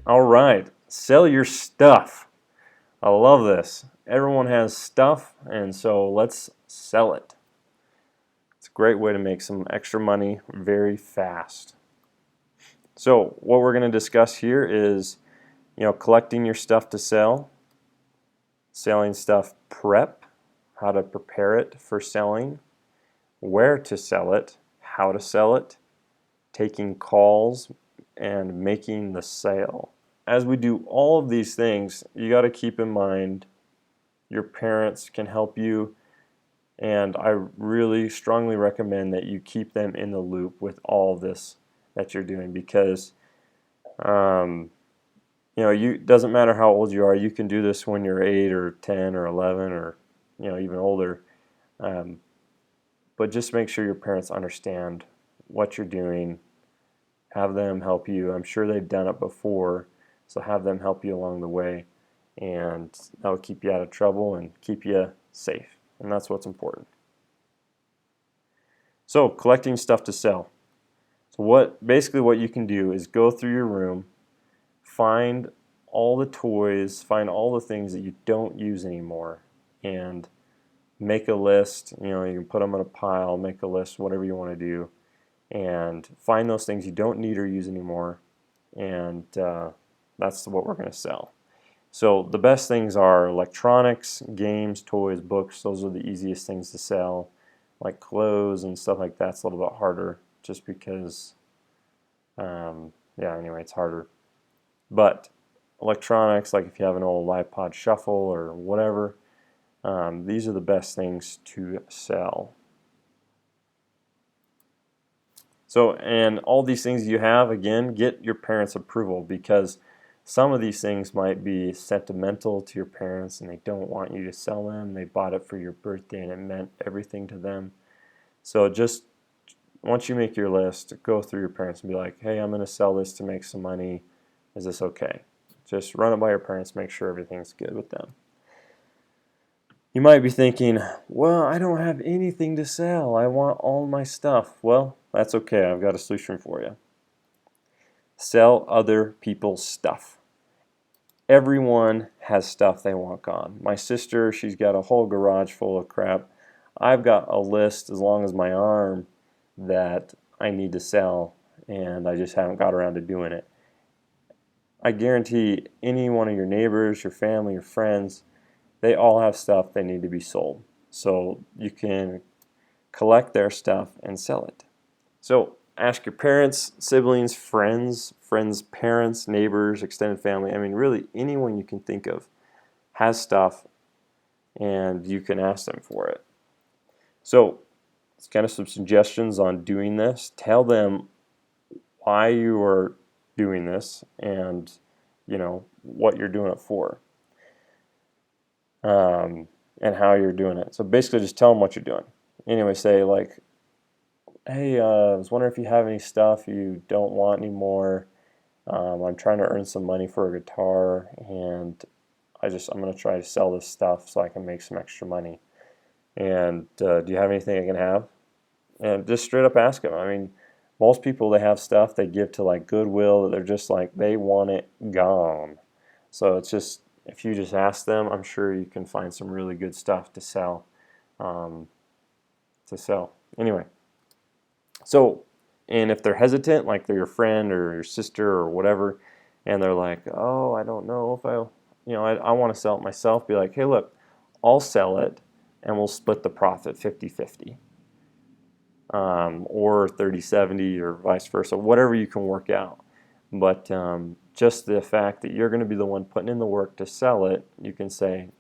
All right, sell your stuff. I love this. Everyone has stuff, and so let's sell it. It's a great way to make some extra money very fast. So what we're going to discuss here is, collecting your stuff to sell, selling stuff prep, how to prepare it for selling, where to sell it, how to sell it, taking calls, and making the sale. As we do all of these things, you got to keep in mind your parents can help you, and I really strongly recommend that you keep them in the loop with all of this that you're doing, because doesn't matter how old you are, you can do this when you're 8 or 10 or 11 or even older, but just make sure your parents understand what you're doing. Have them help you. I'm sure they've done it before, so have them help you along the way, and that will keep you out of trouble and keep you safe, and that's what's important. So collecting stuff to sell. So basically what you can do is go through your room, find all the toys, find all the things that you don't use anymore, and make a list. You can put them in a pile, make a list, whatever you want to do, and find those things you don't need or use anymore, and that's what we're going to sell. So the best things are electronics, games, toys, books. Those are the easiest things to sell. Like clothes and stuff like that's a little bit harder, just because anyway, it's harder. But electronics, like if you have an old iPod Shuffle or whatever, these are the best things to sell. So, and all these things you have, again, get your parents' approval, because some of these things might be sentimental to your parents and they don't want you to sell them. They bought it for your birthday and it meant everything to them. So just once you make your list, go through your parents and be like, hey, I'm going to sell this to make some money. Is this okay? Just run it by your parents, make sure everything's good with them. You might be thinking, well, I don't have anything to sell. I want all my stuff. Well, that's okay. I've got a solution for you. Sell other people's stuff. Everyone has stuff they want gone. My sister, she's got a whole garage full of crap. I've got a list as long as my arm that I need to sell, and I just haven't got around to doing it. I guarantee any one of your neighbors, your family, your friends, they all have stuff they need to be sold. So you can collect their stuff and sell it. So ask your parents, siblings, friends, parents, neighbors, extended family. I mean, really anyone you can think of has stuff, and you can ask them for it. So it's kind of some suggestions on doing this. Tell them why you are doing this, and what you're doing it for, and how you're doing it. So basically just tell them what you're doing. Anyway, say like, hey, I was wondering if you have any stuff you don't want anymore. I'm trying to earn some money for a guitar, and I'm going to try to sell this stuff so I can make some extra money. And do you have anything I can have? And just straight up ask them. I mean, most people, they have stuff they give to like Goodwill that they're just like, they want it gone. So it's just, if you just ask them, I'm sure you can find some really good stuff to sell. Anyway, so, and if they're hesitant, like they're your friend or your sister or whatever, and they're like, oh, I don't know if I want to sell it myself, be like, hey, look, I'll sell it and we'll split the profit 50-50. Or 30-70 or vice versa, whatever you can work out. But just the fact that you're going to be the one putting in the work to sell it, you can say,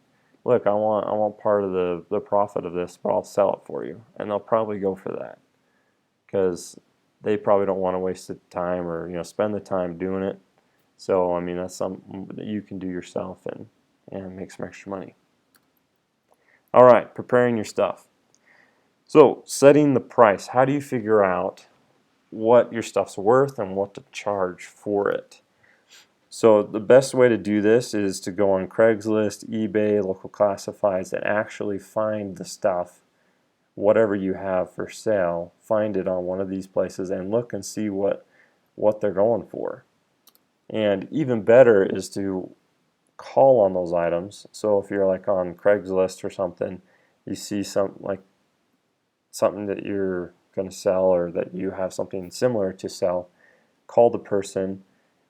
look, I want part of the profit of this, but I'll sell it for you. And they'll probably go for that, because they probably don't want to waste the time or spend the time doing it. So I mean, that's something that you can do yourself and make some extra money. All right, preparing your stuff. So setting the price. How do you figure out what your stuff's worth and what to charge for it? So the best way to do this is to go on Craigslist, eBay, local classifieds, and actually find the stuff, whatever you have for sale, find it on one of these places and look and see what they're going for. And even better is to call on those items. So if you're like on Craigslist or something, you see something that you're going to sell or that you have something similar to sell, call the person,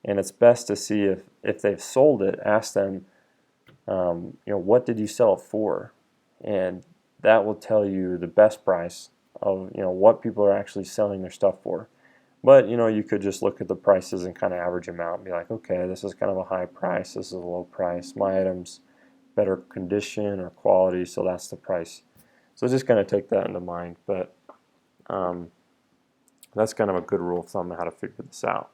and it's best to see if they've sold it. Ask them, what did you sell it for? And that will tell you the best price of what people are actually selling their stuff for. But you could just look at the prices and kind of average them out and be like, okay, this is kind of a high price, this is a low price, my item's better condition or quality, so that's the price. So just kind of take that into mind. But that's kind of a good rule of thumb on how to figure this out.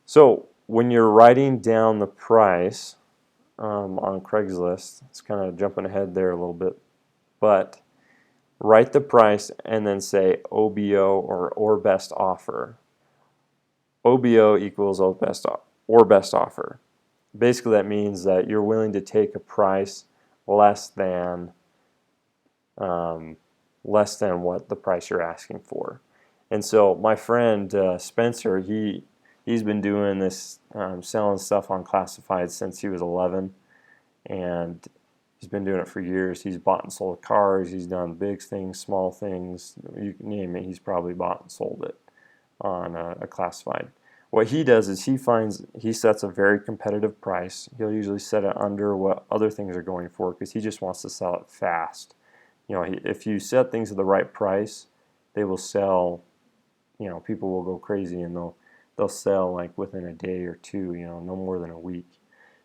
So when you're writing down the price on Craigslist, it's kind of jumping ahead there a little bit, but write the price and then say OBO or best offer. OBO equals best offer. Basically, that means that you're willing to take a price less than what the price you're asking for. And so my friend Spencer, he's been doing this selling stuff on classifieds since he was 11, and he's been doing it for years. He's bought and sold cars. He's done big things, small things. You can name it. He's probably bought and sold it on a classified. What he does is he sets a very competitive price. He'll usually set it under what other things are going for because he just wants to sell it fast. If you set things at the right price, they will sell. People will go crazy and they'll sell like within a day or two. No more than a week.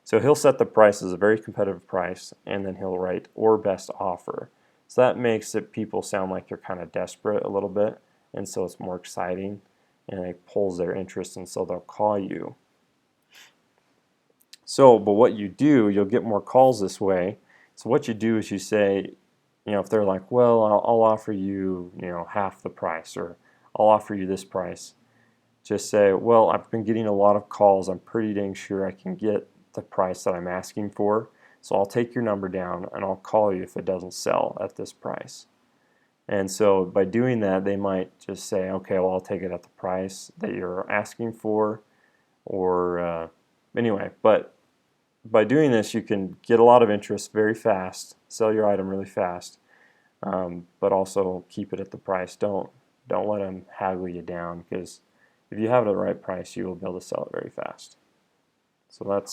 So he'll set the price as a very competitive price, and then he'll write or best offer. So that makes it people sound like they're kind of desperate a little bit, and so it's more exciting, and it pulls their interest, and so they'll call you. So, but what you do, you'll get more calls this way. So what you do is you say, if they're like, well, I'll offer you, half the price, or I'll offer you this price. Just say, well, I've been getting a lot of calls. I'm pretty dang sure I can get the price that I'm asking for. So I'll take your number down and I'll call you if it doesn't sell at this price. And so by doing that, they might just say, okay, well, I'll take it at the price that you're asking for. Or anyway, but by doing this, you can get a lot of interest very fast, sell your item really fast, but also keep it at the price. Don't let them haggle you down, because if you have it at the right price, you will be able to sell it very fast. So that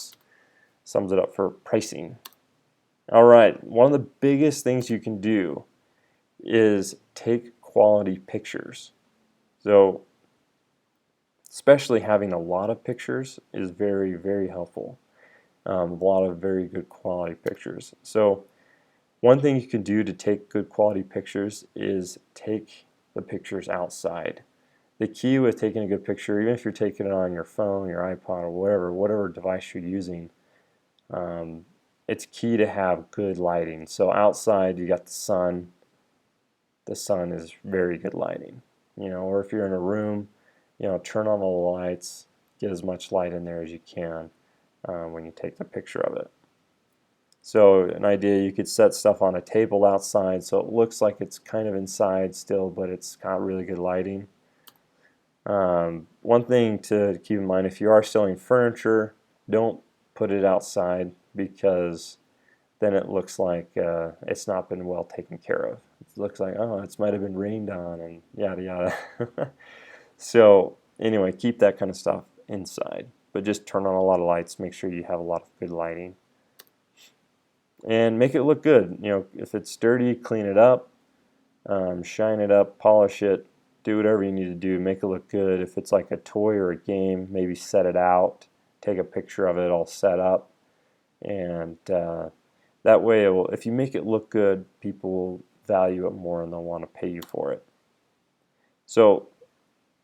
sums it up for pricing. All right, one of the biggest things you can do is take quality pictures. So especially having a lot of pictures is very, very helpful. A lot of very good quality pictures. So one thing you can do to take good quality pictures is take the pictures outside. The key with taking a good picture, even if you're taking it on your phone, your iPod, or whatever device you're using, it's key to have good lighting. So outside you got the sun. The sun is very good lighting. Or if you're in a room, turn on the lights, get as much light in there as you can when you take the picture of it. So an idea, you could set stuff on a table outside so it looks like it's kind of inside still, but it's got really good lighting. One thing to keep in mind, if you are selling furniture, don't put it outside, because then it looks like it's not been well taken care of. It looks like, oh, it might have been rained on and yada yada. So anyway, keep that kind of stuff inside, but just turn on a lot of lights. Make sure you have a lot of good lighting, and make it look good. If it's dirty, clean it up, shine it up, polish it, do whatever you need to do, make it look good. If it's like a toy or a game, maybe set it out, take a picture of it all set up, and that way if you make it look good, people will value it more and they'll want to pay you for it. So,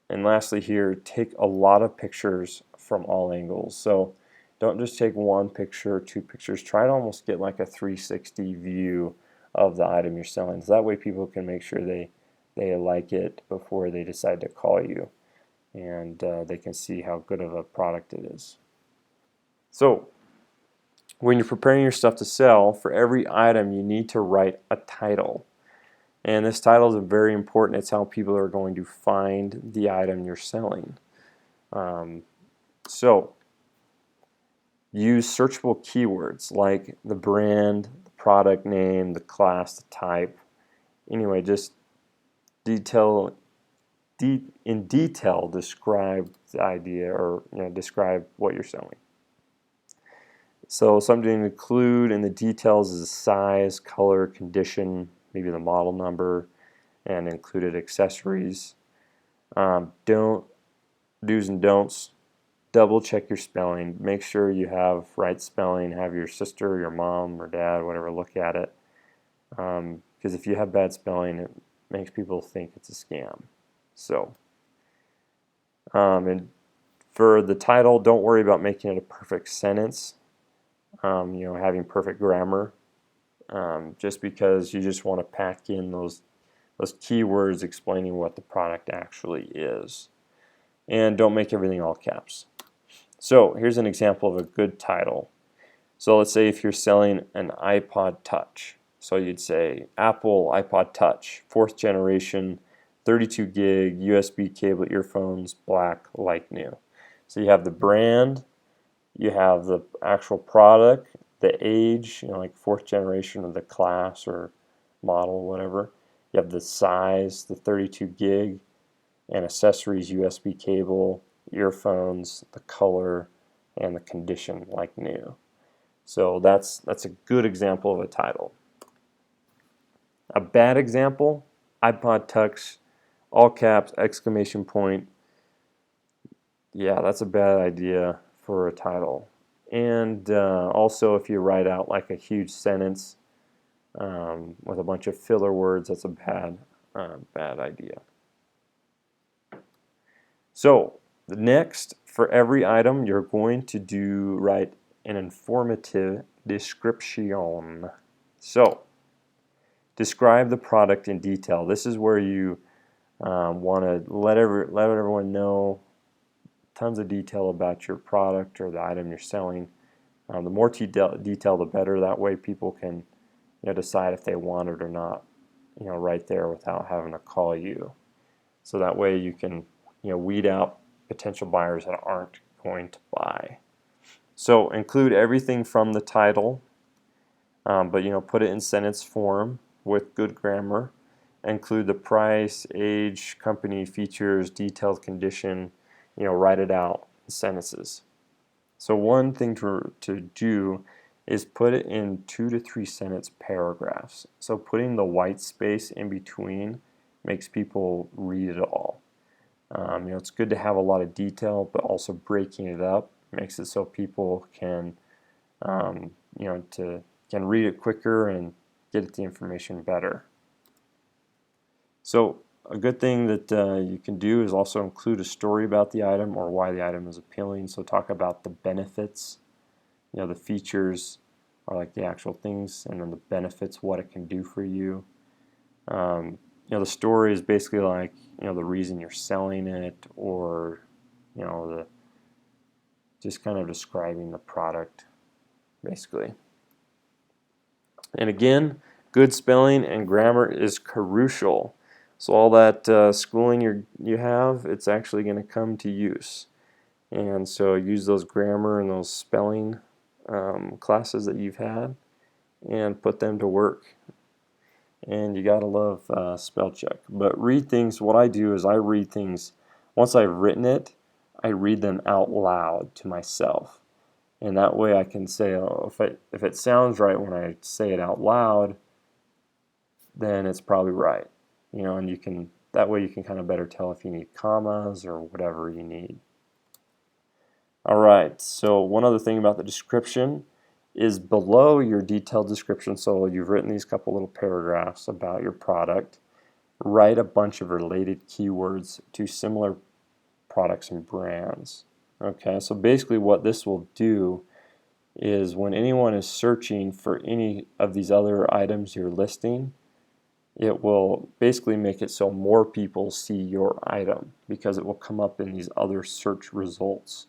and lastly here, take a lot of pictures from all angles. So don't just take one picture or two pictures. Try to almost get like a 360 view of the item you're selling. So that way people can make sure they like it before they decide to call you, and they can see how good of a product it is. So when you're preparing your stuff to sell, for every item you need to write a title. And this title is very important. It's how people are going to find the item you're selling. So use searchable keywords like the brand, the product name, the class, the type. Anyway, just in detail describe the idea, or describe what you're selling. So something to include in the details is size, color, condition, maybe the model number, and included accessories. Do's and don'ts. Double check your spelling. Make sure you have right spelling. Have your sister, your mom, or dad, whatever, look at it. Because if you have bad spelling, it makes people think it's a scam. So, and for the title, don't worry about making it a perfect sentence. Having perfect grammar. Just because you just want to pack in those keywords explaining what the product actually is. And don't make everything all caps. So here's an example of a good title. So let's say if you're selling an iPod Touch. So you'd say Apple iPod Touch, 4th generation, 32 gig, USB cable earphones, black, like new. So you have the brand, you have the actual product, the age, like 4th generation of the class or model, whatever. You have the size, the 32 gig, and accessories, USB cable, earphones, the color, and the condition, like new. So that's a good example of a title. A bad example, iPod Touch, all caps, exclamation point. Yeah, that's a bad idea for a title. And also, if you write out like a huge sentence with a bunch of filler words, that's a bad idea. So the next, for every item, you're going to write an informative description. So describe the product in detail. This is where you want to let everyone know tons of detail about your product or the item you're selling. The more detail, the better. That way people can decide if they want it or not, right there without having to call you. So that way you can weed out potential buyers that aren't going to buy. So include everything from the title, but put it in sentence form with good grammar. Include the price, age, company, features, detailed condition. Write it out in sentences. So one thing to do is put it in 2 to 3 sentence paragraphs. So putting the white space in between makes people read it all. It's good to have a lot of detail, but also breaking it up makes it so people can, can read it quicker and get at the information better. So a good thing that you can do is also include a story about the item or why the item is appealing. So talk about the benefits, the features are like the actual things, and then the benefits, what it can do for you. The story is basically like the reason you're selling it, or just kind of describing the product basically. And again, good spelling and grammar is crucial. So all that schooling you have, it's actually going to come to use. And so use those grammar and those spelling classes that you've had and put them to work. And you gotta love spell check. But read things, what I do is I read things, once I've written it, I read them out loud to myself. And that way I can say, oh, if it sounds right when I say it out loud, then it's probably right. And that way you can kind of better tell if you need commas or whatever you need. Alright, so one other thing about the description is below your detailed description. So you've written these couple little paragraphs about your product. Write a bunch of related keywords to similar products and brands. Okay, so basically what this will do is when anyone is searching for any of these other items you're listing, it will basically make it so more people see your item because it will come up in these other search results.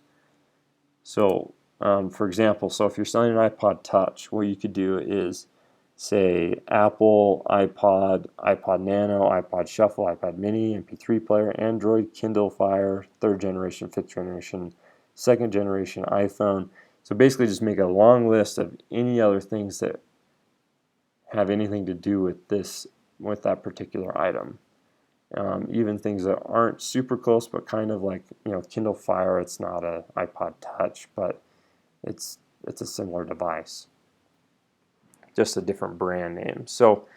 So for example, so if you're selling an iPod Touch, what you could do is say Apple, iPod, iPod Nano, iPod Shuffle, iPod Mini, MP3 player, Android, Kindle Fire, 3rd generation, 5th generation, 2nd generation iPhone. So basically just make a long list of any other things that have anything to do with that particular item. Even things that aren't super close, but kind of like, Kindle Fire. It's not an iPod Touch, but it's a similar device, just a different brand name. So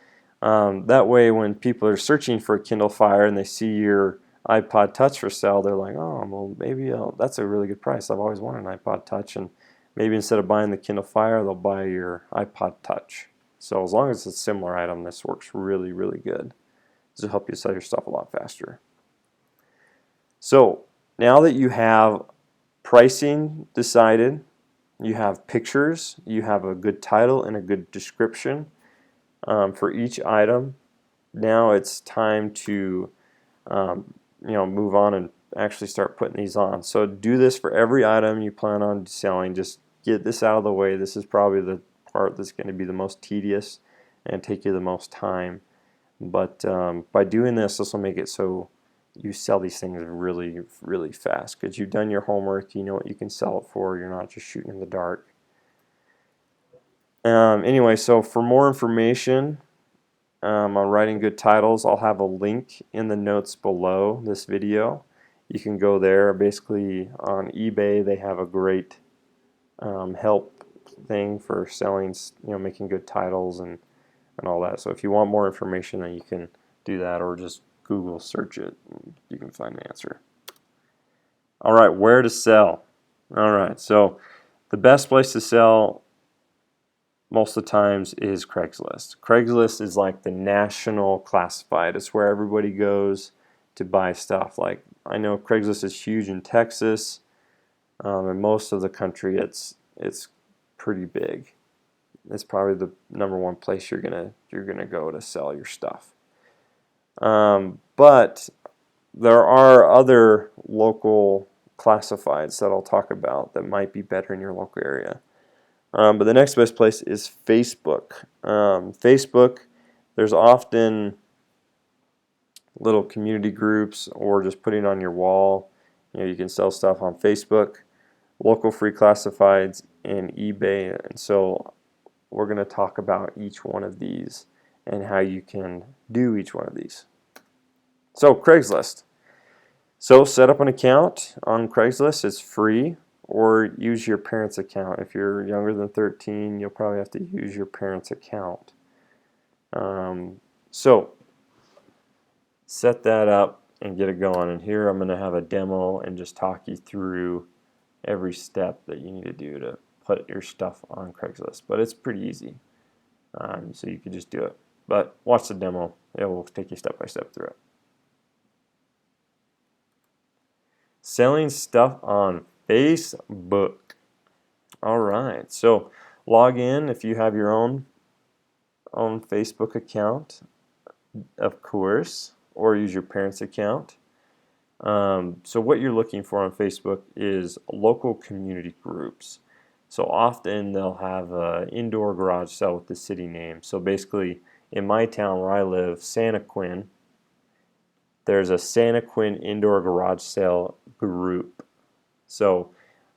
that way, when people are searching for a Kindle Fire and they see your iPod Touch for sale, they're like, oh, well, maybe that's a really good price. I've always wanted an iPod Touch, and maybe instead of buying the Kindle Fire, they'll buy your iPod Touch. So as long as it's a similar item, this works really, really good. This will help you sell your stuff a lot faster. So now that you have pricing decided, you have pictures, you have a good title and a good description for each item, now it's time to move on and actually start putting these on. So do this for every item you plan on selling. Just get this out of the way. This is probably the part that's going to be the most tedious and take you the most time. But by doing this will make it so you sell these things really, really fast because you've done your homework. You know what you can sell it for. You're not just shooting in the dark. Anyway, so for more information on writing good titles, I'll have a link in the notes below this video. You can go there. Basically, on eBay, they have a great help thing for selling, making good titles and all that. So if you want more information, then you can do that, or just Google search it and you can find the answer. All right, where to sell. All right, so the best place to sell most of the times is Craigslist. Craigslist is like the national classified. It's where everybody goes to buy stuff. Like, I know Craigslist is huge in Texas, and most of the country it's pretty big. It's probably the number one place you're gonna go to sell your stuff. But there are other local classifieds that I'll talk about that might be better in your local area. But the next best place is Facebook. Facebook, there's often little community groups, or just putting it on your wall. You can sell stuff on Facebook, local free classifieds, and eBay. And so we're going to talk about each one of these and how you can do each one of these. So Craigslist. So set up an account on Craigslist. It's free, or use your parents' account. If you're younger than 13, you'll probably have to use your parents' account. So set that up and get it going. And here I'm going to have a demo and just talk you through every step that you need to do to put your stuff on Craigslist. But it's pretty easy, so you can just do it. But watch the demo. It will take you step by step through it. Selling stuff on Facebook. All right, so log in if you have your own Facebook account, of course, or use your parents' account. So what you're looking for on Facebook is local community groups. So often they'll have an indoor garage sale with the city name. So basically, in my town where I live, Santaquin, there's a Santaquin indoor garage sale group. So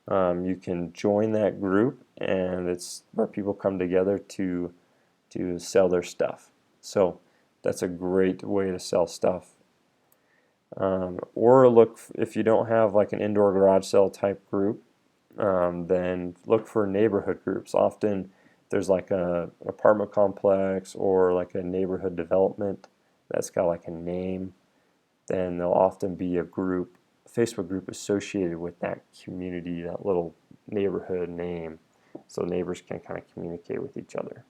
you can join that group, and it's where people come together to sell their stuff. So that's a great way to sell stuff. Or look, if you don't have like an indoor garage sale type group, then look for neighborhood groups. Often there's like an apartment complex or like a neighborhood development that's got like a name. Then there'll often be a group, Facebook group associated with that community, that little neighborhood name, so neighbors can kind of communicate with each other.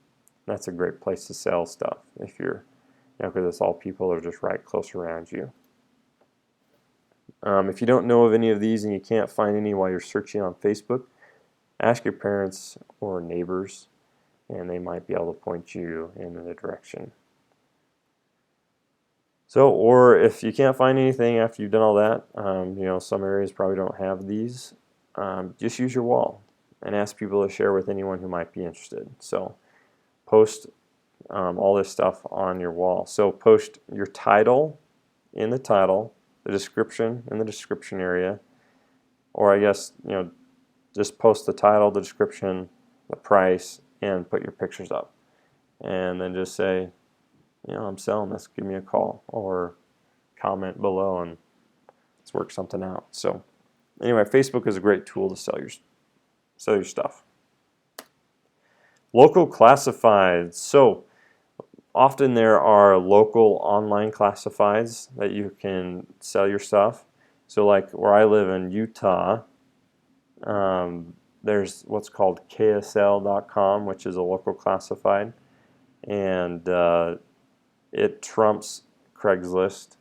That's a great place to sell stuff if you're, because it's all people that are just right close around you. If you don't know of any of these and you can't find any while you're searching on Facebook, ask your parents or neighbors, and they might be able to point you in the direction. So, or if you can't find anything after you've done all that, some areas probably don't have these, just use your wall and ask people to share with anyone who might be interested. So post all this stuff on your wall. So post your title in the title, the description in the description area, or I guess, just post the title, the description, the price, and put your pictures up. And then just say, I'm selling this, give me a call, or comment below and let's work something out. So anyway, Facebook is a great tool to sell your stuff. Local classifieds. So often there are local online classifieds that you can sell your stuff. So like where I live in Utah, there's what's called KSL.com, which is a local classified, and it trumps Craigslist.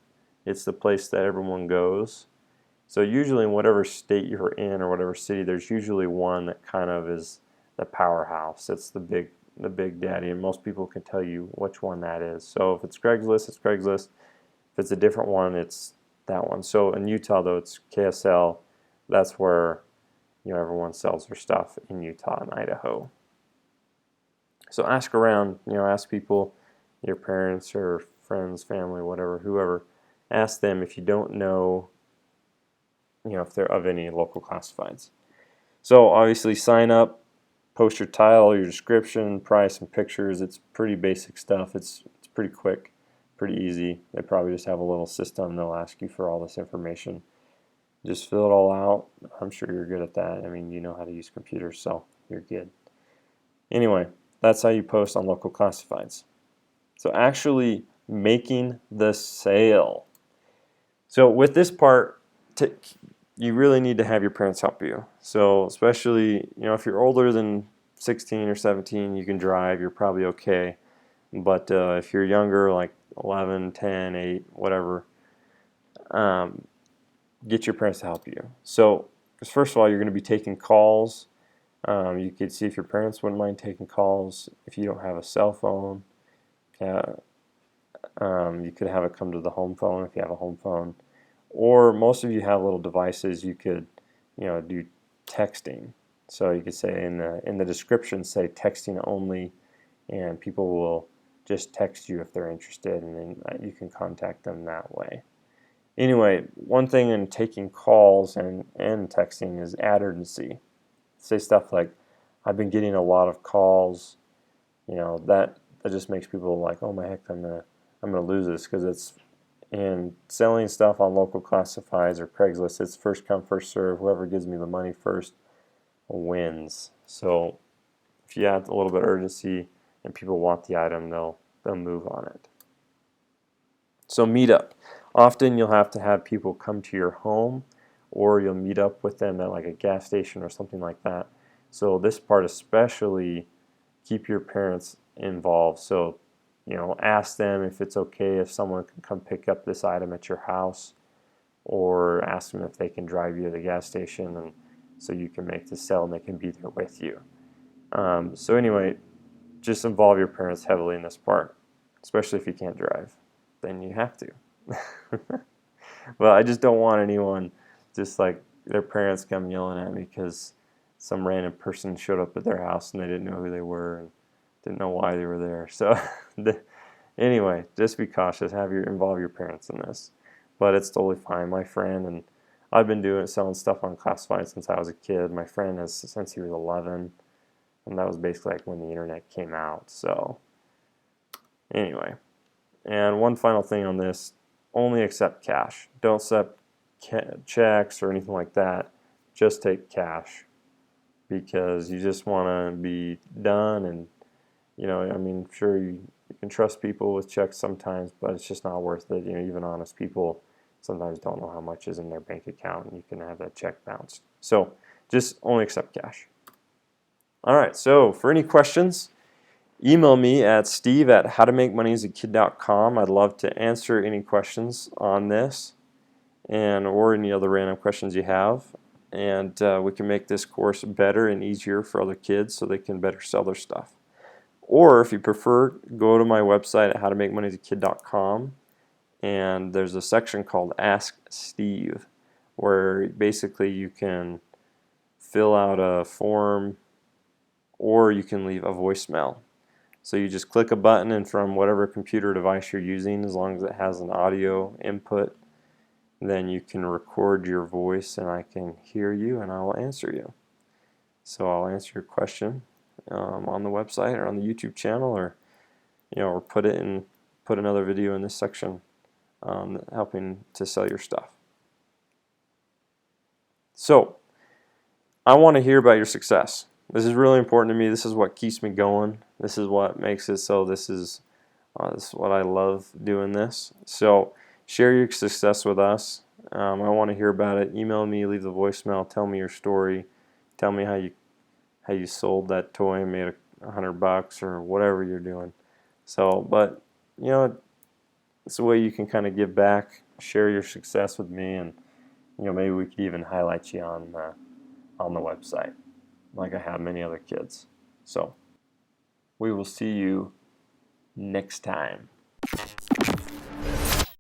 It's the place that everyone goes. So usually in whatever state you're in or whatever city, there's usually one that kind of is the powerhouse. It's the big daddy, and most people can tell you which one that is. So if it's Craigslist, it's Craigslist. If it's a different one, it's that one. So in Utah, though, it's KSL. That's where everyone sells their stuff in Utah and Idaho. So ask around, ask people, your parents or friends, family, whatever, whoever. Ask them if you don't know, if they're of any local classifieds. So obviously sign up, post your title, your description, price, and pictures. It's pretty basic stuff. It's pretty quick, pretty easy. They probably just have a little system. They'll ask you for all this information. Just fill it all out. I'm sure you're good at that. I mean, you know how to use computers, so you're good. Anyway, that's how you post on local classifieds. So actually making the sale. So with this part, you really need to have your parents help you. So especially, if you're older than 16 or 17, you can drive, you're probably okay. But if you're younger, like 11, 10, 8, whatever, get your parents to help you. So, because first of all, you're going to be taking calls. You could see if your parents wouldn't mind taking calls. If you don't have a cell phone, you could have it come to the home phone if you have a home phone. Or most of you have little devices. You could, do texting. So you could say in the description, say texting only, and people will just text you if they're interested, and then you can contact them that way. Anyway, one thing in taking calls and texting is urgency. Say stuff like, I've been getting a lot of calls, that just makes people like, oh my heck, I'm gonna lose this, because it's in selling stuff on local classifieds or Craigslist, it's first come, first serve. Whoever gives me the money first wins. So if you add a little bit of urgency and people want the item, they'll move on it. So meet up. Often you'll have to have people come to your home, or you'll meet up with them at like a gas station or something like that. So this part especially, keep your parents involved. So ask them if it's okay if someone can come pick up this item at your house, or ask them if they can drive you to the gas station, and so you can make the sale and they can be there with you. So anyway, just involve your parents heavily in this part, especially if you can't drive. Then you have to. Well, I just don't want anyone just like their parents come yelling at me because some random person showed up at their house and they didn't know who they were and didn't know why they were there. So anyway, just be cautious. Involve your parents in this. But it's totally fine. My friend, and I've been selling stuff on classified since I was a kid. My friend has since he was 11, and that was basically like when the internet came out. So anyway, and one final thing on this: only accept cash. Don't accept checks or anything like that. Just take cash, because you just want to be done. And sure, you can trust people with checks sometimes, but it's just not worth it. Even honest people sometimes don't know how much is in their bank account, and you can have that check bounced. So just only accept cash. All right, so for any questions, email me at steve@howtomakemoneyasakid.com. I'd love to answer any questions on this or any other random questions you have. And we can make this course better and easier for other kids so they can better sell their stuff. Or if you prefer, go to my website at howtomakemoneyasakid.com, and there's a section called Ask Steve, where basically you can fill out a form or you can leave a voicemail. So you just click a button, and from whatever computer device you're using, as long as it has an audio input, then you can record your voice and I can hear you and I will answer you. So I'll answer your question on the website or on the YouTube channel, or or put another video in this section helping to sell your stuff. So I want to hear about your success. This is really important to me. This is what keeps me going. This is what makes it so. This is what I love doing this. So share your success with us. I want to hear about it. Email me, leave the voicemail, tell me your story, tell me how you sold that toy and made $100 or whatever you're doing. So, but it's a way you can kind of give back, share your success with me, and maybe we could even highlight you on the website, like I have many other kids. So we will see you next time.